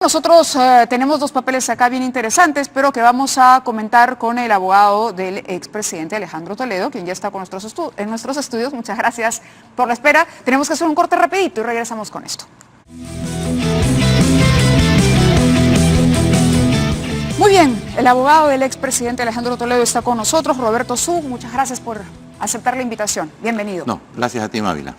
Nosotros tenemos dos papeles acá bien interesantes, pero que vamos a comentar con el abogado del expresidente Alejandro Toledo, quien ya está con en nuestros estudios. Muchas gracias por la espera. Tenemos que hacer un corte rapidito y regresamos con esto. Muy bien, el abogado del expresidente Alejandro Toledo está con nosotros. Roberto Su, muchas gracias por aceptar la invitación. Bienvenido. No, gracias a ti, Mávila.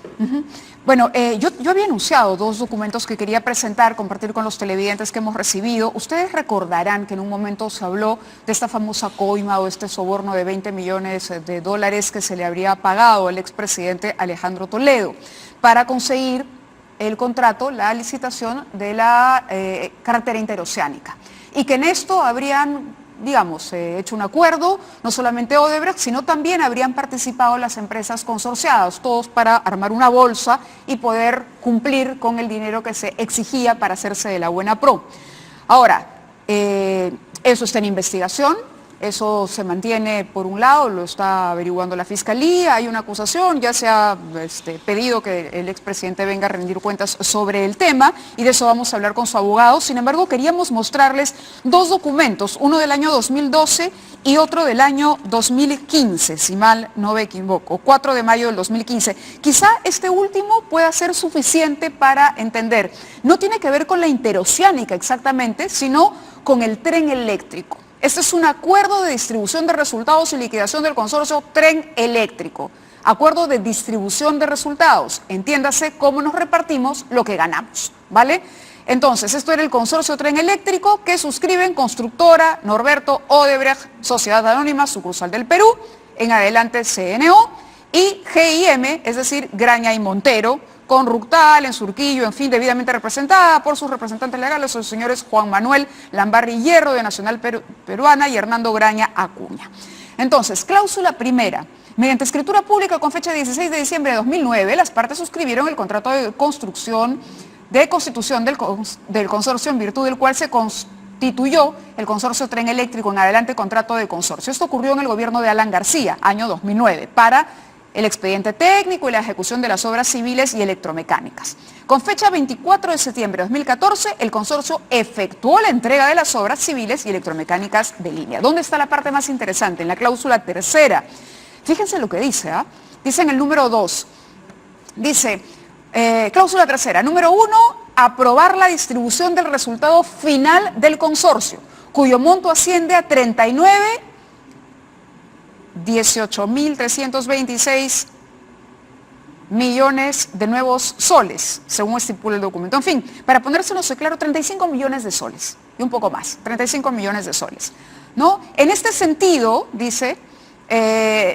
Bueno, yo había anunciado dos documentos que quería presentar, compartir con los televidentes que hemos recibido. Ustedes recordarán que en un momento se habló de esta famosa coima o este soborno de 20 millones de dólares que se le habría pagado al expresidente Alejandro Toledo para conseguir el contrato, la licitación de la carretera interoceánica. Y que en esto habrían, digamos, hecho un acuerdo, no solamente Odebrecht, sino también habrían participado las empresas consorciadas, todos para armar una bolsa y poder cumplir con el dinero que se exigía para hacerse de la buena pro. Ahora, eso está en investigación, eso se mantiene por un lado, lo está averiguando la Fiscalía, hay una acusación, ya se ha pedido que el expresidente venga a rendir cuentas sobre el tema y de eso vamos a hablar con su abogado. Sin embargo, queríamos mostrarles dos documentos, uno del año 2012 y otro del año 2015, si mal no me equivoco, 4 de mayo del 2015. Quizá este último pueda ser suficiente para entender. No tiene que ver con la interoceánica exactamente, sino con el tren eléctrico. Este es un acuerdo de distribución de resultados y liquidación del consorcio Tren Eléctrico. Acuerdo de distribución de resultados. Entiéndase cómo nos repartimos lo que ganamos, ¿vale? Entonces, esto era el consorcio Tren Eléctrico que suscriben Constructora, Norberto, Odebrecht, Sociedad Anónima, sucursal del Perú, en adelante CNO y GIM, es decir, Graña y Montero, con Ructal, en Surquillo, en fin, debidamente representada por sus representantes legales, los señores Juan Manuel Lambarri Hierro, de Nacional Peruana, y Hernando Graña Acuña. Entonces, cláusula primera. Mediante escritura pública con fecha 16 de diciembre de 2009, las partes suscribieron el contrato de constitución del consorcio, en virtud del cual se constituyó el consorcio Tren Eléctrico, en adelante contrato de consorcio. Esto ocurrió en el gobierno de Alan García, año 2009, para el expediente técnico y la ejecución de las obras civiles y electromecánicas. Con fecha 24 de septiembre de 2014, el consorcio efectuó la entrega de las obras civiles y electromecánicas de línea. ¿Dónde está la parte más interesante? En la cláusula tercera. Fíjense lo que dice, ¿ah? Dice en el número 2, dice, cláusula tercera, número 1, aprobar la distribución del resultado final del consorcio, cuyo monto asciende a 18.326 millones de nuevos soles, según estipula el documento. En fin, para ponérselos claro, 35 millones de soles y un poco más, 35 millones de soles, ¿no? En este sentido, dice,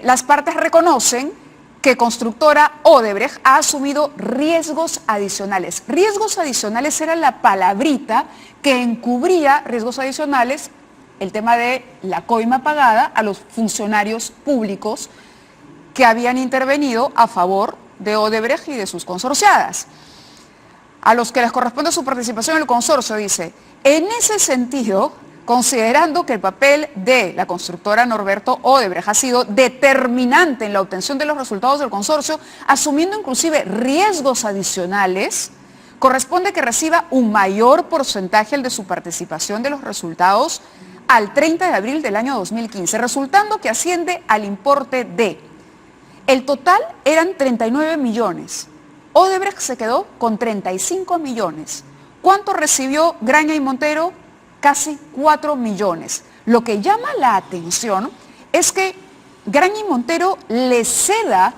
las partes reconocen que Constructora Odebrecht ha asumido riesgos adicionales. Riesgos adicionales era la palabrita que encubría riesgos adicionales, el tema de la coima pagada a los funcionarios públicos que habían intervenido a favor de Odebrecht y de sus consorciadas, a los que les corresponde su participación en el consorcio. Dice, en ese sentido, considerando que el papel de la constructora Norberto Odebrecht ha sido determinante en la obtención de los resultados del consorcio, asumiendo inclusive riesgos adicionales, corresponde que reciba un mayor porcentaje el de su participación de los resultados al 30 de abril del año 2015, resultando que asciende al importe de, el total eran 39 millones, Odebrecht se quedó con 35 millones. ¿Cuánto recibió Graña y Montero? Casi 4 millones. Lo que llama la atención es que Graña y Montero le ceda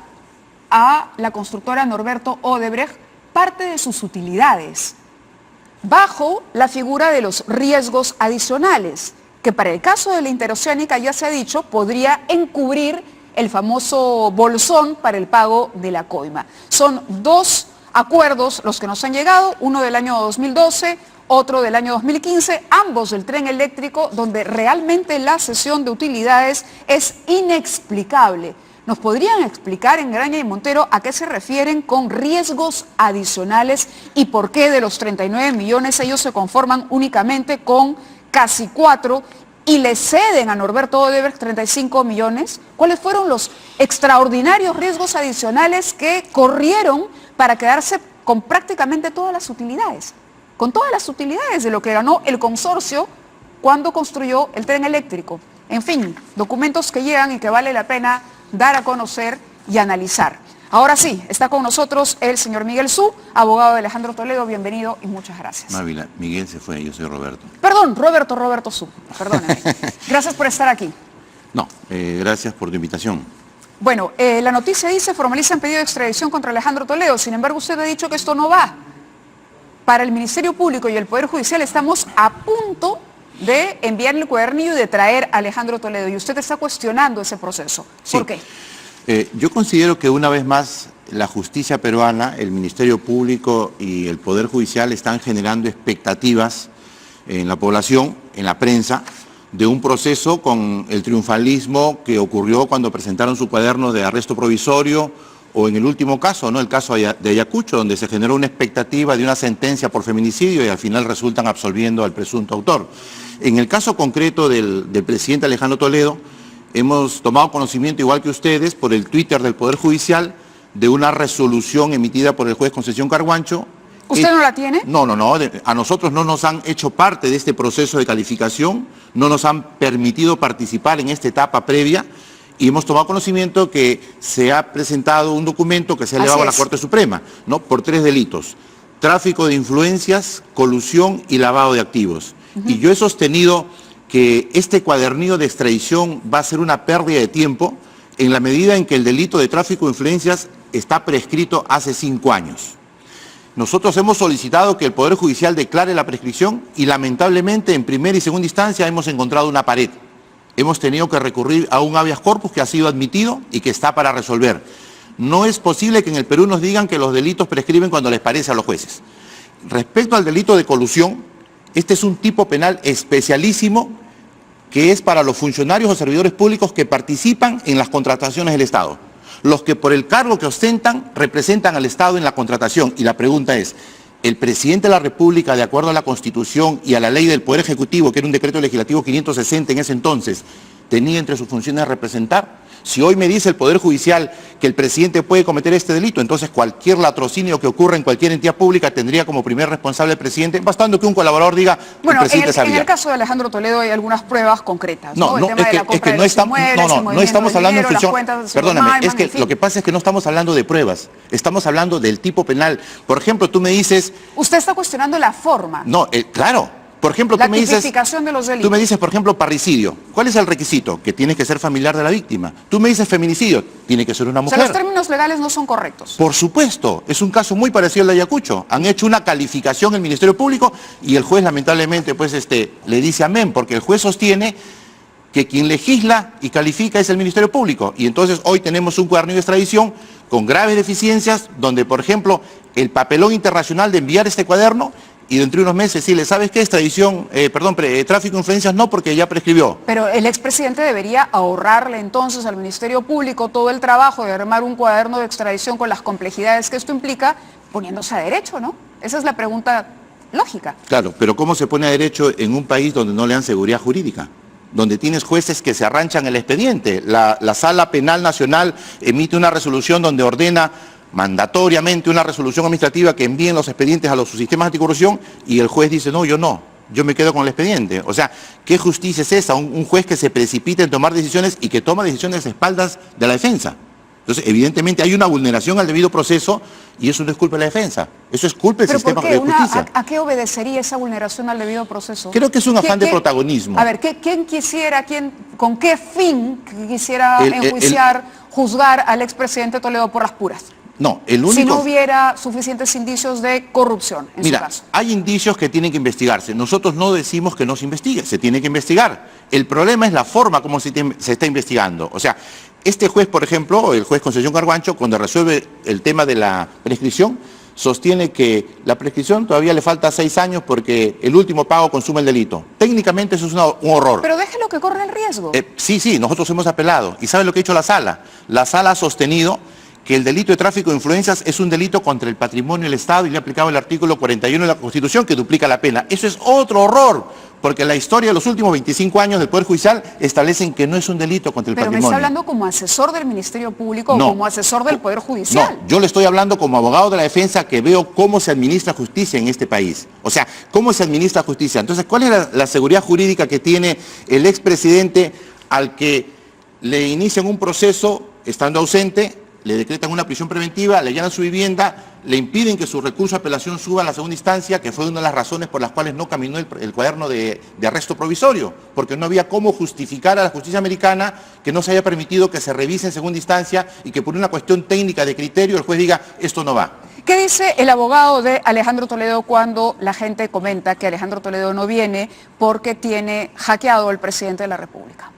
a la constructora Norberto Odebrecht parte de sus utilidades, bajo la figura de los riesgos adicionales, que para el caso de la interoceánica, ya se ha dicho, podría encubrir el famoso bolsón para el pago de la coima. Son dos acuerdos los que nos han llegado, uno del año 2012, otro del año 2015, ambos del tren eléctrico, donde realmente la cesión de utilidades es inexplicable. ¿Nos podrían explicar en Graña y Montero a qué se refieren con riesgos adicionales y por qué de los 39 millones ellos se conforman únicamente con casi 4 y le ceden a Norberto Odebrecht 35 millones? ¿Cuáles fueron los extraordinarios riesgos adicionales que corrieron para quedarse con prácticamente todas las utilidades? con todas las utilidades de lo que ganó el consorcio cuando construyó el tren eléctrico. En fin, documentos que llegan y que vale la pena dar a conocer y analizar. Ahora sí, está con nosotros el señor Miguel Su, abogado de Alejandro Toledo. Bienvenido y muchas gracias. Mávila, Miguel se fue, yo soy Roberto. Perdón, Roberto Su, perdóneme. Gracias por estar aquí. No, gracias por tu invitación. Bueno, la noticia dice, formalizan pedido de extradición contra Alejandro Toledo. Sin embargo, usted ha dicho que esto no va. Para el Ministerio Público y el Poder Judicial estamos a punto de enviarle el cuadernillo y de traer a Alejandro Toledo. Y usted está cuestionando ese proceso. ¿Por qué? Yo considero que una vez más la justicia peruana, el Ministerio Público y el Poder Judicial están generando expectativas en la población, en la prensa, de un proceso con el triunfalismo que ocurrió cuando presentaron su cuaderno de arresto provisorio o en el último caso, ¿no? El caso de Ayacucho, donde se generó una expectativa de una sentencia por feminicidio y al final resultan absolviendo al presunto autor. En el caso concreto del presidente Alejandro Toledo, hemos tomado conocimiento, igual que ustedes, por el Twitter del Poder Judicial, de una resolución emitida por el juez Concesión Carguancho. ¿Usted no la tiene? No. A nosotros no nos han hecho parte de este proceso de calificación, no nos han permitido participar en esta etapa previa y hemos tomado conocimiento que se ha presentado un documento que se ha elevado a la Corte Suprema, ¿no? Por 3 delitos: tráfico de influencias, colusión y lavado de activos. Y yo he sostenido que este cuadernillo de extradición va a ser una pérdida de tiempo en la medida en que el delito de tráfico de influencias está prescrito hace 5 años. Nosotros hemos solicitado que el Poder Judicial declare la prescripción y lamentablemente en primera y segunda instancia hemos encontrado una pared. Hemos tenido que recurrir a un habeas corpus que ha sido admitido y que está para resolver. No es posible que en el Perú nos digan que los delitos prescriben cuando les parece a los jueces. Respecto al delito de colusión, este es un tipo penal especialísimo que es para los funcionarios o servidores públicos que participan en las contrataciones del Estado. Los que por el cargo que ostentan representan al Estado en la contratación. Y la pregunta es, ¿el presidente de la República, de acuerdo a la Constitución y a la ley del Poder Ejecutivo, que era un decreto legislativo 560 en ese entonces, tenía entre sus funciones representar? Si hoy me dice el Poder Judicial que el presidente puede cometer este delito, entonces cualquier latrocinio que ocurra en cualquier entidad pública tendría como primer responsable el presidente, bastando que un colaborador diga que el presidente sabía. En el caso de Alejandro Toledo hay algunas pruebas concretas, ¿no? No, es que no estamos hablando en función. Perdóname, es que lo que pasa es que no estamos hablando de pruebas, estamos hablando del tipo penal. Por ejemplo, tú me dices. Usted está cuestionando la forma. No, claro. Por ejemplo, la tipificación de los delitos. Tú me dices, por ejemplo, parricidio. ¿Cuál es el requisito? Que tienes que ser familiar de la víctima. Tú me dices feminicidio, tiene que ser una mujer. O sea, los términos legales no son correctos. Por supuesto, es un caso muy parecido al de Ayacucho. Han hecho una calificación en el Ministerio Público y el juez lamentablemente pues le dice amén, porque el juez sostiene que quien legisla y califica es el Ministerio Público. Y entonces hoy tenemos un cuadernillo de extradición con graves deficiencias, donde, por ejemplo, el papelón internacional de enviar este cuaderno y dentro de unos meses decirle, ¿sabes qué? Extradición, tráfico de influencias no, porque ya prescribió. Pero el expresidente debería ahorrarle entonces al Ministerio Público todo el trabajo de armar un cuaderno de extradición con las complejidades que esto implica, poniéndose a derecho, ¿no? Esa es la pregunta lógica. Claro, pero ¿cómo se pone a derecho en un país donde no le dan seguridad jurídica? Donde tienes jueces que se arranchan el expediente. La Sala Penal Nacional emite una resolución donde ordena mandatoriamente una resolución administrativa que envíen los expedientes a los sistemas anticorrupción y el juez dice, no, yo me quedo con el expediente. O sea, ¿qué justicia es esa? Un juez que se precipita en tomar decisiones y que toma decisiones a espaldas de la defensa. Entonces, evidentemente hay una vulneración al debido proceso y eso no es culpa de la defensa, eso es culpa del sistema de justicia. ¿A qué obedecería esa vulneración al debido proceso? Creo que es un afán de protagonismo. A ver, ¿con qué fin quisiera enjuiciar, juzgar al expresidente Toledo por las puras? No, si no hubiera suficientes indicios de corrupción en su caso. Hay indicios que tienen que investigarse. Nosotros no decimos que no se investigue, se tiene que investigar. El problema es la forma como se está investigando. O sea, este juez, por ejemplo, el juez Concesión Carguancho, cuando resuelve el tema de la prescripción, sostiene que la prescripción todavía le falta 6 años porque el último pago consume el delito. Técnicamente eso es un horror. Pero déjelo que corra el riesgo. Sí, nosotros hemos apelado. ¿Y saben lo que ha hecho la sala? La sala ha sostenido que el delito de tráfico de influencias es un delito contra el patrimonio del Estado y le ha aplicado el artículo 41 de la Constitución que duplica la pena. Eso es otro horror, porque la historia de los últimos 25 años del Poder Judicial establecen que no es un delito contra el Pero patrimonio. me está hablando como asesor del Ministerio Público No. o como asesor del Poder Judicial. No, yo le estoy hablando como abogado de la defensa que veo cómo se administra justicia en este país. O sea, cómo se administra justicia. Entonces, ¿cuál es la seguridad jurídica que tiene el expresidente al que le inician un proceso estando ausente, le decretan una prisión preventiva, le allanan su vivienda, le impiden que su recurso de apelación suba a la segunda instancia, que fue una de las razones por las cuales no caminó el cuaderno de arresto provisorio, porque no había cómo justificar a la justicia americana que no se haya permitido que se revise en segunda instancia y que por una cuestión técnica de criterio el juez diga esto no va? ¿Qué dice el abogado de Alejandro Toledo cuando la gente comenta que Alejandro Toledo no viene porque tiene hackeado al presidente de la República?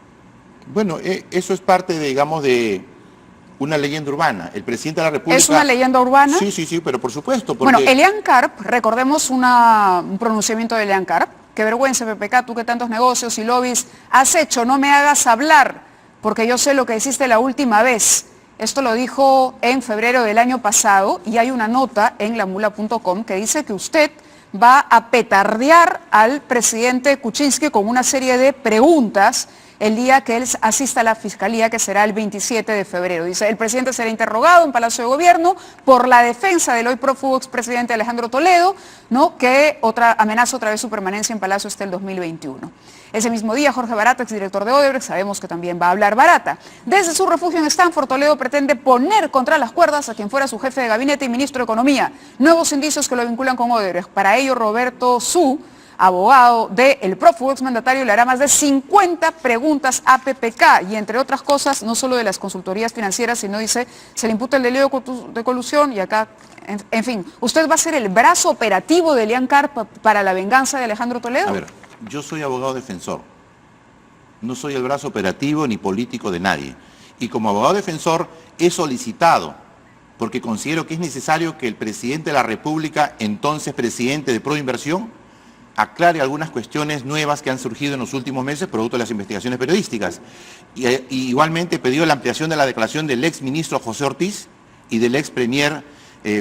Bueno, eso es parte, digamos, de una leyenda urbana. El presidente de la República... ¿Es una leyenda urbana? Sí, pero por supuesto. Bueno, Elian Karp, recordemos un pronunciamiento de Elian Karp. Qué vergüenza, PPK, tú que tantos negocios y lobbies has hecho, no me hagas hablar, porque yo sé lo que hiciste la última vez. Esto lo dijo en febrero del año pasado y hay una nota en lamula.com que dice que usted va a petardear al presidente Kuczynski con una serie de preguntas el día que él asista a la Fiscalía, que será el 27 de febrero. Dice, el presidente será interrogado en Palacio de Gobierno por la defensa del hoy prófugo expresidente Alejandro Toledo, ¿no?, que amenaza otra vez su permanencia en Palacio hasta el 2021. Ese mismo día, Jorge Barata, exdirector de Odebrecht, sabemos que también va a hablar Barata. Desde su refugio en Stanford, Toledo pretende poner contra las cuerdas a quien fuera su jefe de gabinete y ministro de Economía. Nuevos indicios que lo vinculan con Odebrecht. Para ello, Roberto Su, abogado del prófugo exmandatario, le hará más de 50 preguntas a PPK y entre otras cosas, no solo de las consultorías financieras, sino dice, se le imputa el delito de colusión y acá, en fin, ¿usted va a ser el brazo operativo de Elian Karp para la venganza de Alejandro Toledo? A ver, yo soy abogado defensor, no soy el brazo operativo ni político de nadie. Y como abogado defensor he solicitado, porque considero que es necesario que el presidente de la República, entonces presidente de Proinversión, aclare algunas cuestiones nuevas que han surgido en los últimos meses producto de las investigaciones periodísticas. Y igualmente he pedido la ampliación de la declaración del ex ministro José Ortiz y del ex premier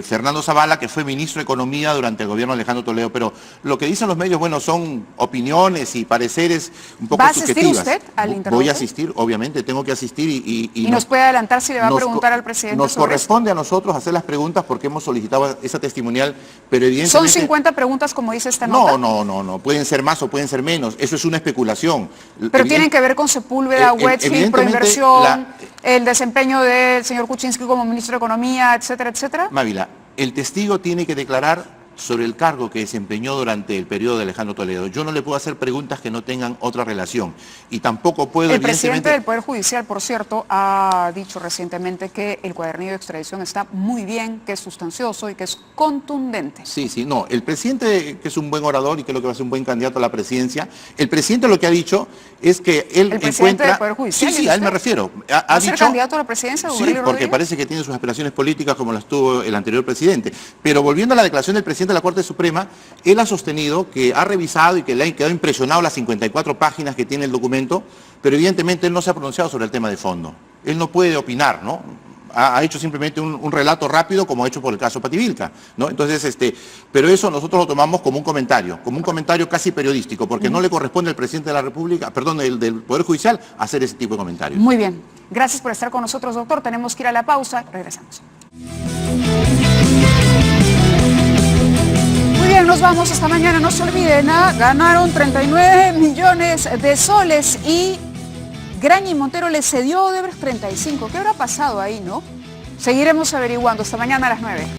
Fernando Zavala, que fue ministro de Economía durante el gobierno de Alejandro Toledo. Pero lo que dicen los medios, bueno, son opiniones y pareceres un poco subjetivas. ¿Va a asistir usted al interrogatorio? Voy a asistir, obviamente, tengo que asistir ¿Y nos puede adelantar si le va a preguntar al presidente Nos sobre corresponde a nosotros hacer las preguntas porque hemos solicitado esa testimonial, pero evidentemente... ¿Son 50 preguntas como dice esta nota? No, pueden ser más o pueden ser menos, eso es una especulación. Pero tienen que ver con Sepúlveda, Westfield, Proinversión, el desempeño del señor Kuczynski como ministro de Economía, etcétera, etcétera. Mávila, el testigo tiene que declarar sobre el cargo que desempeñó durante el periodo de Alejandro Toledo. Yo no le puedo hacer preguntas que no tengan otra relación y tampoco puedo... El presidente del Poder Judicial, por cierto, ha dicho recientemente que el cuadernillo de extradición está muy bien, que es sustancioso y que es contundente. Sí, no, el presidente, que es un buen orador y que lo que va a ser un buen candidato a la presidencia, el presidente lo que ha dicho es que él ¿El presidente del Poder Judicial? Sí, a él me refiero. ¿Va a ser candidato a la presidencia? Sí, porque parece que tiene sus aspiraciones políticas como las tuvo el anterior presidente. Pero volviendo a la declaración del presidente de la Corte Suprema, él ha sostenido que ha revisado y que le han quedado impresionado las 54 páginas que tiene el documento, pero evidentemente él no se ha pronunciado sobre el tema de fondo. Él no puede opinar, ¿no? Ha hecho simplemente un relato rápido como ha hecho por el caso Pativilca, ¿no? Entonces, pero eso nosotros lo tomamos como un comentario casi periodístico, porque no le corresponde al presidente de la República, perdón, del Poder Judicial, hacer ese tipo de comentarios. Muy bien. Gracias por estar con nosotros, doctor. Tenemos que ir a la pausa. Regresamos. Muy bien, nos vamos esta mañana. No se olviden, ganaron 39 millones de soles y Graña y Montero le cedió a Odebrecht 35. ¿Qué habrá pasado ahí, no? Seguiremos averiguando. Hasta mañana a las 9.